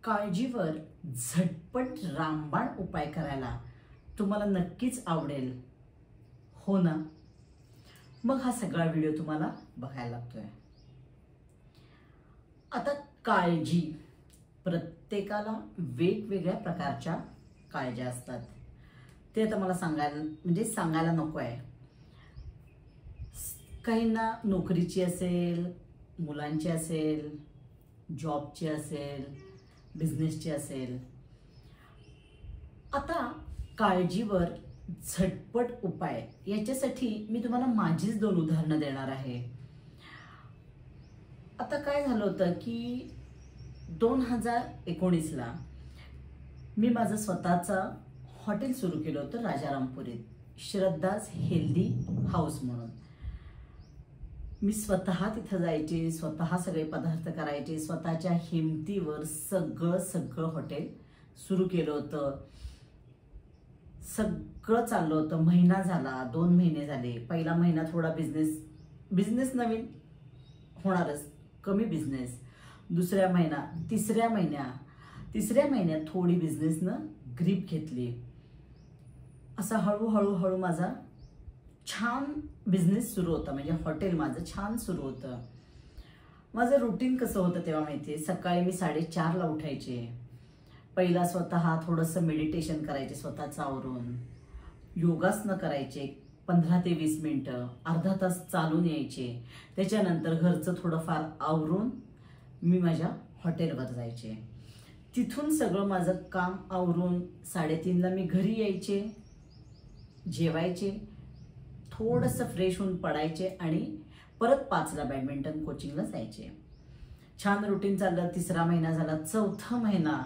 काळजीवर झटपट रामबाण उपाय करायला तुम्हाला नक्कीच आवडेल, हो ना? मग हा सगळा व्हिडिओ तुम्हाला बघायला लागतोय. आता काळजी, प्रत्येकाला वेगवेगळ्या प्रकारच्या काळज्या असतात. ते आता मला सांगायला नको आहे. काहींना नोकरीची असेल, मुलांची असेल, जॉबची असेल, बिझनेसची असेल. आता काळजीवर झटपट उपाय याच्यासाठी मी तुम्हाला माझीच 2 उदाहरणं देणार आहे. आता काय झालं होतं की 2019ला मी माझं स्वतःचा हॉटेल सुरू केलं होतं राजारामपुरीत, श्रद्धाज हेल्दी हाऊस म्हणून. मी स्वतः तिथं जायचे, स्वतः सगळे पदार्थ करायचे, स्वतःच्या हिमतीवर सगळं हॉटेल सुरू केलं होतं. सगळं चाललं होतं. महिना झाला, 2 महिने झाले. पहिला महिना थोडा बिझनेस नवीन होणारच, कमी बिझनेस. दुसऱ्या महिना, तिसऱ्या महिन्यात थोडी बिझनेसनं ग्रीप घेतली. असा हळूहळू माझा छान बिझनेस सुरू होता. म्हणजे हॉटेल माझं छान सुरू होतं. माझं रुटीन कसं होतं तेव्हा माहितीये, सकाळी मी 4:30ला उठायचे. पहिला स्वतः थोडंसं मेडिटेशन करायचे, स्वतःचं आवरून योगासनं करायचे 15 ते 20 मिनिटं, अर्धा तास चालून यायचे. त्याच्यानंतर घरचं थोडंफार आवरून मी माझ्या हॉटेलवर जायचे. तिथून सगळं माझं काम आवरून 3:30ला मी घरी यायचे, जेवायचे, थोडंसं फ्रेश होऊन पडायचे आणि परत 5ला बॅडमिंटन कोचिंगला जायचे. छान रुटीन चाललं. 3रा महिना झाला. 4था महिना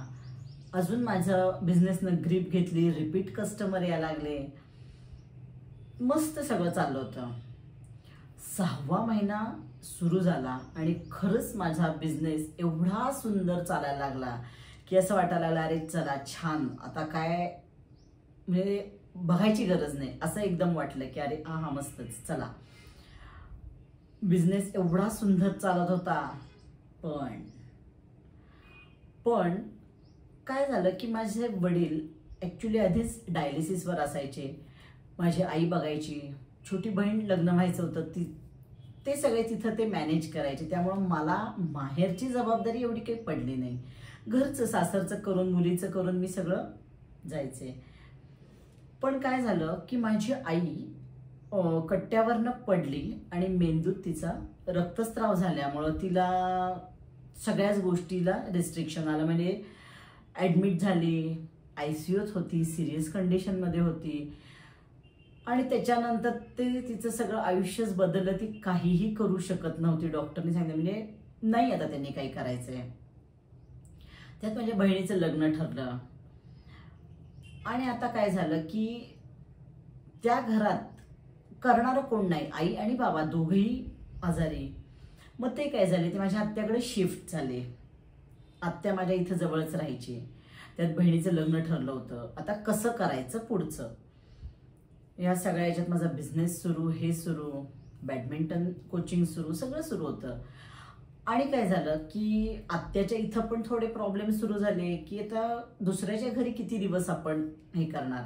अजून माझं बिझनेसनं ग्रीप घेतली. रिपीट कस्टमर यायला लागले. मस्त सगळं चाललं होतं. 6वा महिना सुरू झाला आणि खरंच माझा बिझनेस एवढा सुंदर चालायला लागला की असं वाटायला लागलं, अरे चला छान, आता काय म्हणजे बघायची गरज नाही, असं एकदम वाटलं की अरे हा मस्तच, चला. बिझनेस एवढा सुंदर चालत होता. पण काय झालं की माझे वडील ॲक्च्युली आधीच डायलिसिसवर असायचे. माझी आई बघायची, छोटी बहीण लग्न व्हायचं होतं, ते सगळे तिथं ते मॅनेज करायचे. त्यामुळं मला माहेरची जबाबदारी एवढी काही पडली नाही. घरचं सासरचं करून, मुलीचं करून मी सगळं जायचे. पण काय झालं की माझी आई कट्ट्यावरनं पडली आणि मेंदूत तिचा रक्तस्राव झाल्यामुळं तिला सगळ्याच गोष्टीला रिस्ट्रिक्शन आलं. म्हणजे ॲडमिट झाली, ICUत होती, सिरियस कंडिशनमध्ये होती. आणि त्याच्यानंतर तिचं सगळं आयुष्यच बदललं. ती काहीही करू शकत नव्हती. डॉक्टरने सांगितलं म्हणजे नाही आता त्यांनी काही करायचंय. त्यात माझ्या बहिणीचं लग्न ठरलं. आणि आता काय झालं की त्या घरात करणारं कोण नाही. आई आणि बाबा दोघेही आजारी. मग ते काय झाले, ते माझ्या आत्याकडे शिफ्ट झाले. आत्या माझ्या इथं जवळच राहायची. त्यात बहिणीचं लग्न ठरलं होतं. आता कसं करायचं पुढचं, या सगळ्या याच्यात माझा बिझनेस सुरू, हे सुरू, बॅडमिंटन कोचिंग सुरू, सगळं सुरू होतं. आणि काय झालं की आत्याच्या इथं पण थोडे प्रॉब्लेम सुरू झाले की आता दुसऱ्याच्या घरी किती दिवस आपण हे करणार.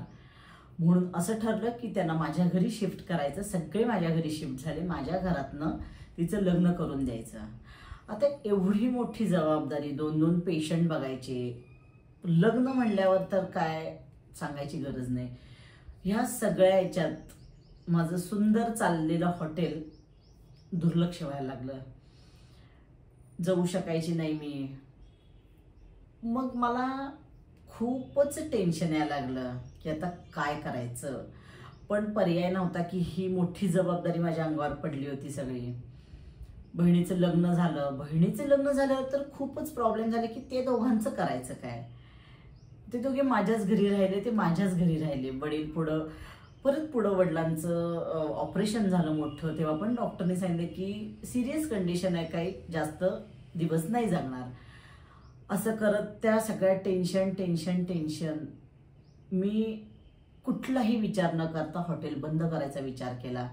म्हणून असं ठरलं की त्यांना माझ्या घरी शिफ्ट करायचं. सगळे माझ्या घरी शिफ्ट झाले. माझ्या घरातनं तिचं लग्न करून द्यायचं. आता एवढी मोठी जबाबदारी, 2-2 पेशंट बघायचे. लग्न म्हणल्यावर तर काय सांगायची गरज नाही. ह्या सगळ्या याच्यात माझं सुंदर चाललेलं हॉटेल दुर्लक्ष व्हायला लागलं. जाऊ शकायची नाही मी. मग मला खूपच टेन्शन यायला लागलं की आता काय करायचं. पण पर्याय नव्हता की ही मोठी जबाबदारी माझ्या अंगावर पडली होती सगळी. बहिणीचं लग्न झालं तर खूपच प्रॉब्लेम झाले की ते दोघांचं करायचं काय. ते दोघे माझ्याच घरी राहिले. वडील पुढं वडिलांचं ऑपरेशन झालं मोठं. तेव्हा पण डॉक्टरने सांगितलं की सिरियस कंडिशन आहे, काही जास्त दिवस नाही जगणार. असं करत त्या सगळ्या टेन्शन मी कुठलाही विचार न करता हॉटेल बंद करायचा विचार केला.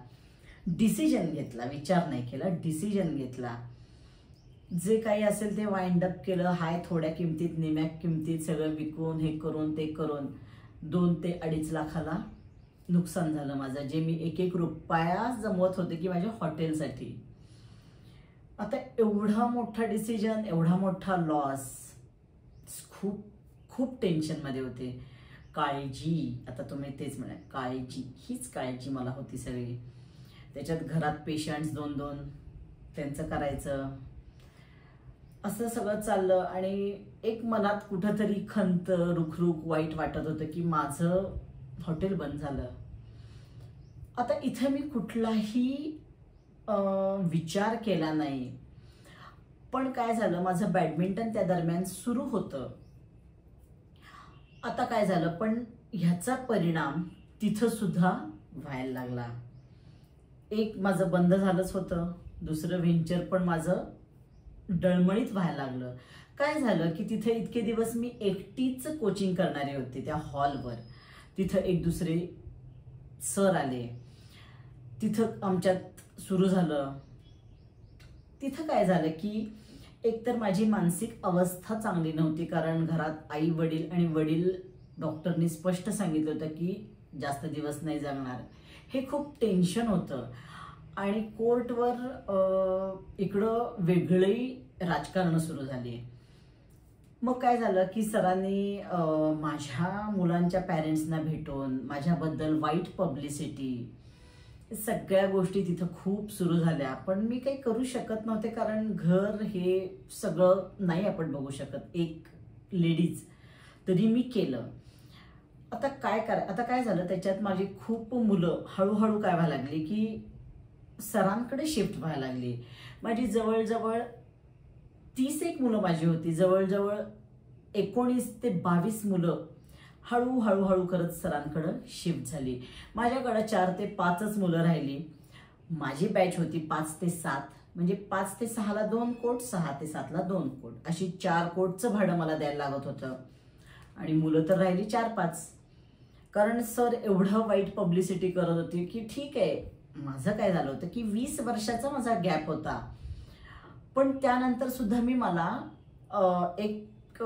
डिसिजन घेतला, विचार नाही केला, डिसिजन घेतला. जे काही असेल ते वाइंड अप केलं. हाय थोड्या किमतीत, निम्या किमतीत सगळं विकून, हे करून ते करून 2 ते 2.5 लाखाला नुकसान झालं माझं, जे मी एक एक रुपया जमवत होते की माझ्या हॉटेलसाठी. आता एवढा मोठा डिसिजन, एवढा मोठा लॉस, खूप खूप टेन्शनमध्ये होते. काळजी, आता तुम्ही तेच म्हणा, काळजी, हीच काळजी मला होती सगळी. त्याच्यात घरात पेशंट्स 2-2 त्यांचं करायचं, असं सगळं चाललं. आणि एक मनात कुठंतरी खंत, रुखरुख, वाईट वाटत होतं की माझं हॉटेल बंद झालं. आता इथं मी कुठलाही विचार केला नाही. पण काय झालं, माझं बॅडमिंटन त्या दरम्यान सुरू होतं. आता काय झालं, पण ह्याचा परिणाम तिथं सुद्धा व्हायला लागला. एक माझं बंद झालंच होतं, दुसरं व्हेंचर पण माझं डळमळीत व्हायला लागलं. काय झालं की तिथे इतके दिवस मी एकटीच कोचिंग करणारे होते त्या हॉलवर. तिथं एक दुसरे सर आले, तिथं आमच्यात सुरू झालं. तिथं काय झालं की एकतर माझी मानसिक अवस्था चांगली नव्हती, कारण घरात आई वडील आणि वडील डॉक्टरनी स्पष्ट सांगितलं होतं की जास्त दिवस नाही जगणार. हे खूप टेन्शन होतं. आणि कोर्टवर इकडं वेगळी राजकारण सुरू झाली. मग काय झालं की सरांनी माझ्या मुलांच्या पॅरेंट्सना भेटून माझ्याबद्दल वाईट पब्लिसिटी, सगळ्या गोष्टी तिथं खूप सुरू झाल्या. पण मी काही करू शकत नव्हते, कारण घर हे सगळं नाही आपण बघू शकत एक लेडीज. तरी मी केलं. आता काय झालं, त्याच्यात माझी खूप मुलं हळूहळू काय व्हायला लागली की सरांकडे शिफ्ट व्हायला लागली. माझी जवळजवळ 31 मुलं माझी होती, जवळजवळ 19 ते 22 मुलं हळूहळू करत सरांकडं शिफ्ट झाली. माझ्याकडं 4 ते 5च मुलं राहिली. माझी बॅच होती 5 ते 7, म्हणजे 5 ते 6ला 2 कोट, 6 ते 7ला 2 कोट, अशी 4 कोटचं भाडं मला द्यायला लागत होतं. आणि मुलं तर राहिली 4-5. कारण सर एवढं वाईट पब्लिसिटी करत होती की ठीक आहे. माझं काय झालं होतं की 20 वर्षाचा माझा गॅप होता, पण त्यानंतर सुद्धा मला एक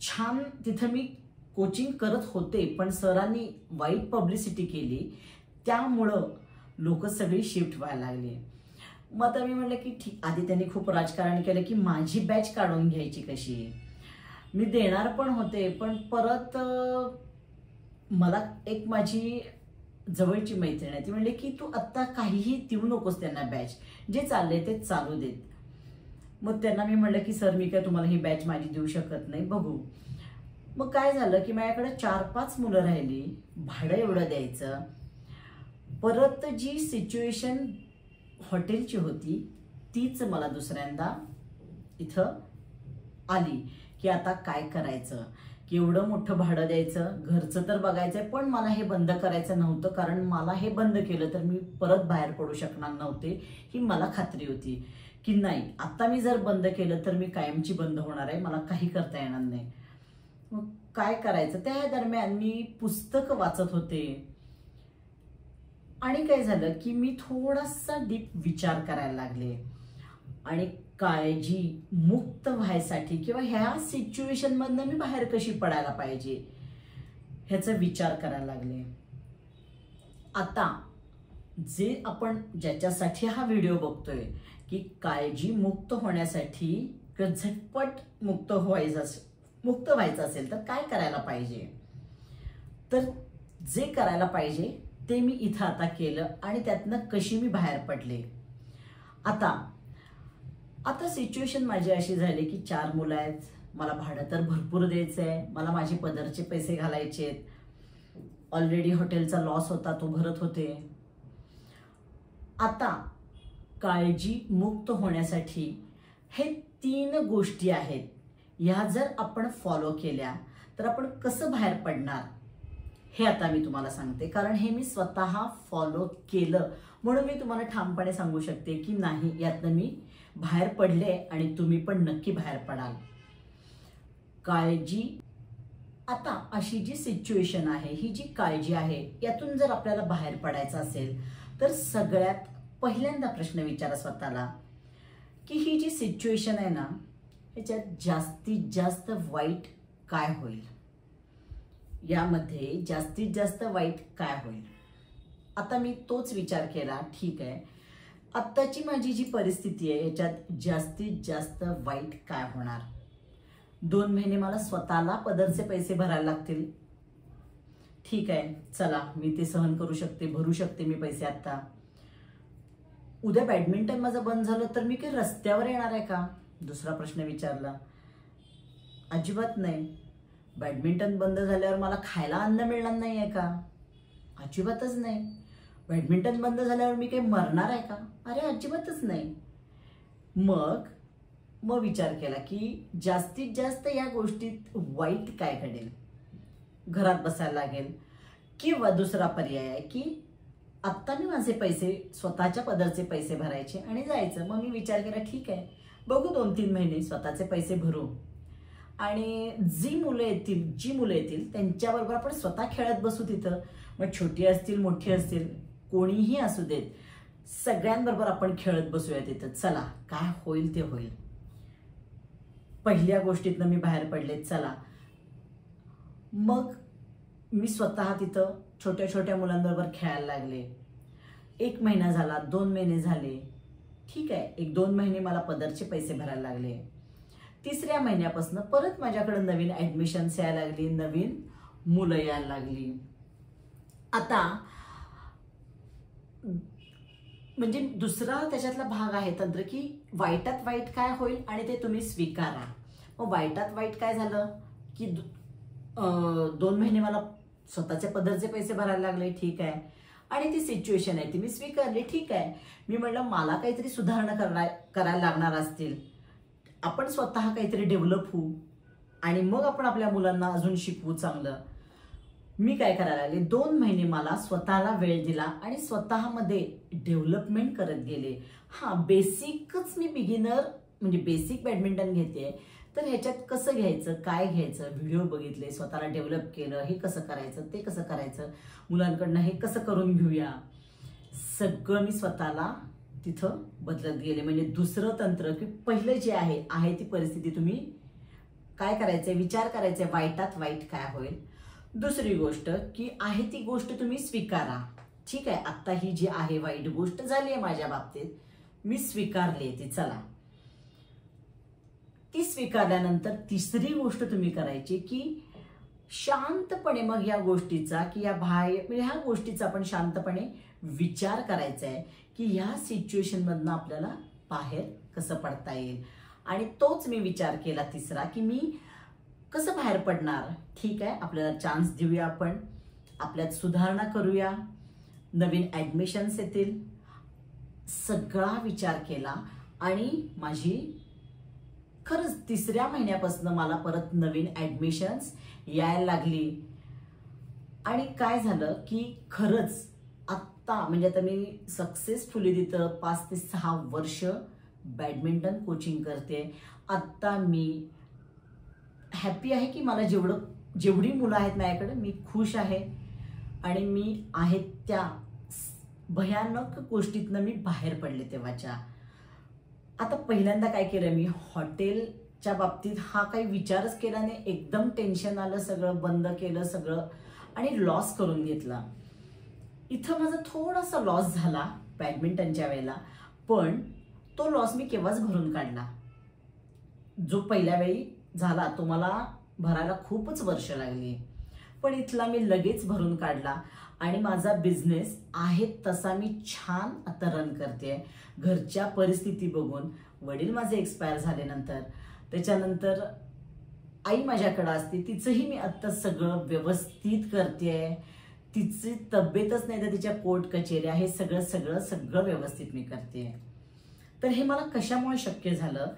छान तिथं मी कोचिंग करत होते. पण सरांनी वाईट पब्लिसिटी केली, त्यामुळं लोक सगळी शिफ्ट व्हायला लागली. मग आता मी म्हटलं की ठीक, आधी त्यांनी खूप राजकारण केलं की माझी बॅच काढून घ्यायची कशी. मी देणार पण होते, पण परत मला एक माझी जवळची मैत्रीण आहे, ती म्हणले की तू आत्ता काहीही देऊ नकोस त्यांना बॅच, जे चालले ते चालू देत. मग त्यांना मी म्हटलं की सर मी काय तुम्हाला ही बॅच माझी देऊ शकत नाही, बघू. मग काय झालं की माझ्याकडे 4-5 मुलं राहिली, भाडं एवढं द्यायचं. परत जी सिच्युएशन हॉटेलची होती तीच मला दुसऱ्यांदा इथं आली की आता काय करायचं, की एवढं मोठं भाडं द्यायचं, घरचं तर बघायचंय, पण मला हे बंद करायचं नव्हतं. कारण मला हे बंद केलं तर मी परत बाहेर पडू शकणार नव्हते, ही मला खात्री होती की नाही, आता मी जर बंद केलं तर मी कायमची बंद होणार आहे, मला काही करता येणार नाही. मग काय करायचं. त्या दरम्यान मी पुस्तक वाचत होते. आणि काय झालं की मी थोडासा डीप विचार करायला लागले आणि काळजी मुक्त व्हायसाठी किंवा ह्या सिच्युएशन मधनं मी बाहेर कशी पडायला पाहिजे ह्याचा विचार करायला लागले. आता जे आपण ज्याच्यासाठी हा व्हिडिओ बघतोय की काळजी मुक्त होण्यासाठी किंवा झटपट मुक्त व्हायचं असेल तर काय करायला पाहिजे, तर जे करायला पाहिजे ते मी इथं आता केलं आणि त्यातनं कशी मी बाहेर पडले. आता सिच्युएशन माझी अशी झाली की 4 मुलं आहेत, मला भाडं तर भरपूर द्यायचं आहे, मला माझे पदरचे पैसे घालायचे आहेत, ऑलरेडी हॉटेलचा लॉस होता तो भरत होते. आता काळजी मुक्त होण्यासाठी हे 3 गोष्टी आहेत, ह्या जर आपण फॉलो केल्या तर आपण कसं बाहेर पडणार हे आता मी तुम्हाला सांगते. कारण हे मी स्वतः फॉलो केलं म्हणून मी तुम्हाला ठामपणे सांगू शकते की नाही, यातनं मी बाहेर पडले आणि तुम्ही पण नक्की बाहेर पडाल. काळजी, आता अशी जी सिच्युएशन आहे, ही जी काळजी आहे, यातून जर आपल्याला बाहेर पडायचं असेल तर सगळ्यात पहिल्यांदा प्रश्न विचारा स्वतःला की ही जी सिच्युएशन आहे ना, याच्यात जास्तीत जास्त वाईट काय होईल, यामध्ये जास्तीत जास्त वाईट काय होईल. आता मी तोच विचार केला, ठीक आहे, आत्ताची माझी जी परिस्थिती आहे याच्यात जास्तीत जास्त वाईट काय होणार. 2 महिने मला स्वतःला पदरचे पैसे भरायला लागतील. ठीक आहे, चला मी ते सहन करू शकते, भरू शकते मी पैसे. आता उद्या बॅडमिंटन माझं बंद झालं तर मी काही रस्त्यावर येणार आहे का, दुसरा प्रश्न विचारला. अजिबात नाही. बॅडमिंटन बंद झाल्यावर मला खायला अन्न मिळणार नाही आहे का, अजिबातच नाही. बॅडमिंटन बंद झाल्यावर मी काही मरणार आहे का, अरे अजिबातच नाही. मग विचार केला की जास्तीत जास्त या गोष्टीत वाईट काय घडेल. घरात बसायला लागेल, किंवा दुसरा पर्याय आहे की आत्ता मी माझे पैसे, स्वतःच्या पदरचे पैसे भरायचे आणि जायचं. मग मी विचार केला, ठीक आहे, बघू 2-3 महिने स्वतःचे पैसे भरू, आणि जी मुलं येतील त्यांच्याबरोबर आपण स्वतः खेळत बसू तिथं. मग छोटी असतील मोठी असतील कोणीही असू देत, सगळ्यांबरोबर आपण खेळत बसूया तिथं. चला काय होईल ते होईल. पहिल्या गोष्टीतनं मी बाहेर पडले. चला मग मी स्वतः तिथं छोट्या छोट्या मुलांबरोबर खेळायला लागले. 1 महिना झाला, 2 महिने झाले, ठीक आहे, 1-2 महिने मला पदरचे पैसे भरायला लागले. 3ऱ्या महिन्यापासून परत माझ्याकडे नवीन ॲडमिशन्स यायला लागली, नवीन मुलं यायला लागली. आता म्हणजे दुसरा त्याच्यातला भाग आहे तंत्र की वाईटात वाईट काय होईल आणि ते तुम्ही स्वीकारा. मग वाईटात वाईट काय झालं की 2 महिने मला स्वतःच्या पदरचे पैसे भरायला लागले, ठीक आहे, आणि ती सिच्युएशन आहे ती मी स्वीकारली, ठीक आहे. मी म्हटलं मला काहीतरी सुधारणा करायला लागणार असतील, आपण स्वतः काहीतरी डेव्हलप होऊ आणि मग आपण आपल्या मुलांना अजून शिकवू चांगलं. मी काय करायला लागले, 2 महिने मला स्वतःला वेळ दिला आणि स्वतःमध्ये डेव्हलपमेंट करत गेले. बेसिकच मी बिगिनर म्हणजे बेसिक बॅडमिंटन घेते, तर ह्याच्यात कसं घ्यायचं, काय घ्यायचं, व्हिडिओ बघितले, स्वतःला डेव्हलप केलं, हे कसं करायचं, ते कसं करायचं, मुलांकडनं हे कसं करून घेऊया, सगळं मी स्वतःला तिथं बदलत गेले. म्हणजे दुसरं तंत्र की पहिलं जे आहे ती परिस्थिती तुम्ही काय करायचंय, विचार करायचंय वाईटात वाईट काय होईल. दुसरी गोष्ट की आहे ती गोष्ट तुम्ही स्वीकारा. ठीक आहे, आता ही जी आहे वाईट गोष्ट झाली आहे माझ्या बाबतीत, मी स्वीकारली ती. चला ती स्वीकारल्यानंतर तिसरी गोष्ट तुम्ही करायची की शांतपणे मग या गोष्टीचा की ह्या गोष्टीचा आपण शांतपणे विचार करायचा आहे की ह्या सिच्युएशन मधनं आपल्याला बाहेर कसं पडता येईल. आणि तोच मी विचार केला तिसरा की मी कसं बाहेर पडणार. ठीक आहे, आपल्याला चान्स देऊया, आपण आपल्यात सुधारणा करूया, नवीन ॲडमिशन्स येतील, सगळा विचार केला आणि माझी खरंच 3ऱ्या महिन्यापासून मला परत नवीन ॲडमिशन्स यायला लागली. आणि काय झालं की खरंच आत्ता म्हणजे आता मी सक्सेसफुली तिथं 5 ते 6 वर्ष बॅडमिंटन कोचिंग करते. आत्ता मी हॅपी आहे की मला जेवढी मुलं आहेत माझ्याकडे मी खुश आहे आणि मी आहे त्या भयानक गोष्टीतनं मी बाहेर पडले तेव्हाच्या. आता पहिल्यांदा काय केलं मी, हॉटेलच्या बाबतीत काही विचारच केला नाही, एकदम टेन्शन आलं, सगळं बंद केलं सगळं आणि लॉस करून घेतला. इथं माझा थोडासा लॉस झाला बॅडमिंटनच्या वेळेला, पण तो लॉस मी केव्हाच भरून काढला. जो पहिल्या वेळी झाला तो मला भरायला खूपच वर्ष लागली, पण इथला मी लगेच भरून काढला आणि माझा बिझनेस आहे तसा मी छान आता रन करते. घरच्या परिस्थिती बघून, वडील माझे एक्सपायर झाल्यानंतर, त्याच्यानंतर आई माझ्याकडे असते, तिचंही मी आत्ता सगळं व्यवस्थित करते. तिची तब्येतच नाही तर तिच्या कोर्ट कचेऱ्या हे सगळं व्यवस्थित मी करते. तर हे मला कशामुळे शक्य झालं,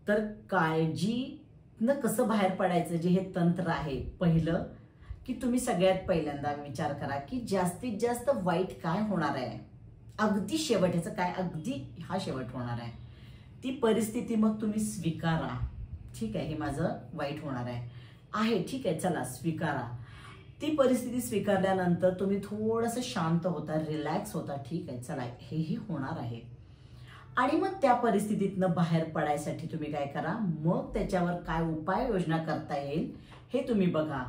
तर काळजीनं कसं बाहेर पडायचं जे हे तंत्र आहे. पहिलं की तुम्ही सगळ्यात पहिल्यांदा विचार करा की जास्तीत जास्त वाईट काय होणार आहे, अगदी शेवट, ह्याचं काय अगदी हा शेवट होणार आहे, ती परिस्थिती मग तुम्ही स्वीकारा. ठीक आहे, हे माझं वाईट होणार आहे, ठीक आहे, चला स्वीकारा. ती परिस्थिती स्वीकारल्यानंतर तुम्ही थोडंसं शांत होता, रिलॅक्स होता. ठीक आहे, चला हेही होणार आहे. आणि मग त्या परिस्थितीतनं बाहेर पडायसाठी तुम्ही काय करा, मग त्याच्यावर काय उपाययोजना करता येईल हे तुम्ही बघा.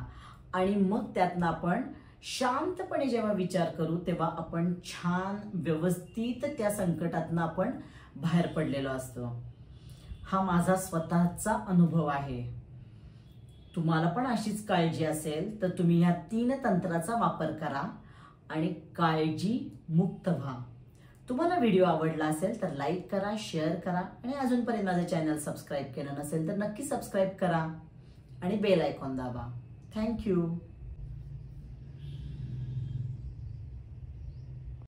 आणि मग त्यातनं आपण शांतपणे जेव्हा विचार करू तेव्हा आपण छान व्यवस्थित त्या संकटातनं आपण बाहेर पडलेलो असतो. हा माझा स्वतःचा अनुभव आहे. तुम्हाला पण अशीच काळजी असेल तर तुम्ही ह्या 3 तंत्राचा वापर करा आणि काळजी मुक्त व्हा. तुम्हाला व्हिडिओ आवडला असेल तर लाईक करा, शेअर करा आणि अजूनपर्यंत माझं चॅनल सबस्क्राईब केलं नसेल तर नक्की सबस्क्राईब करा आणि बेल आयकॉन दाबा. थँक्यू.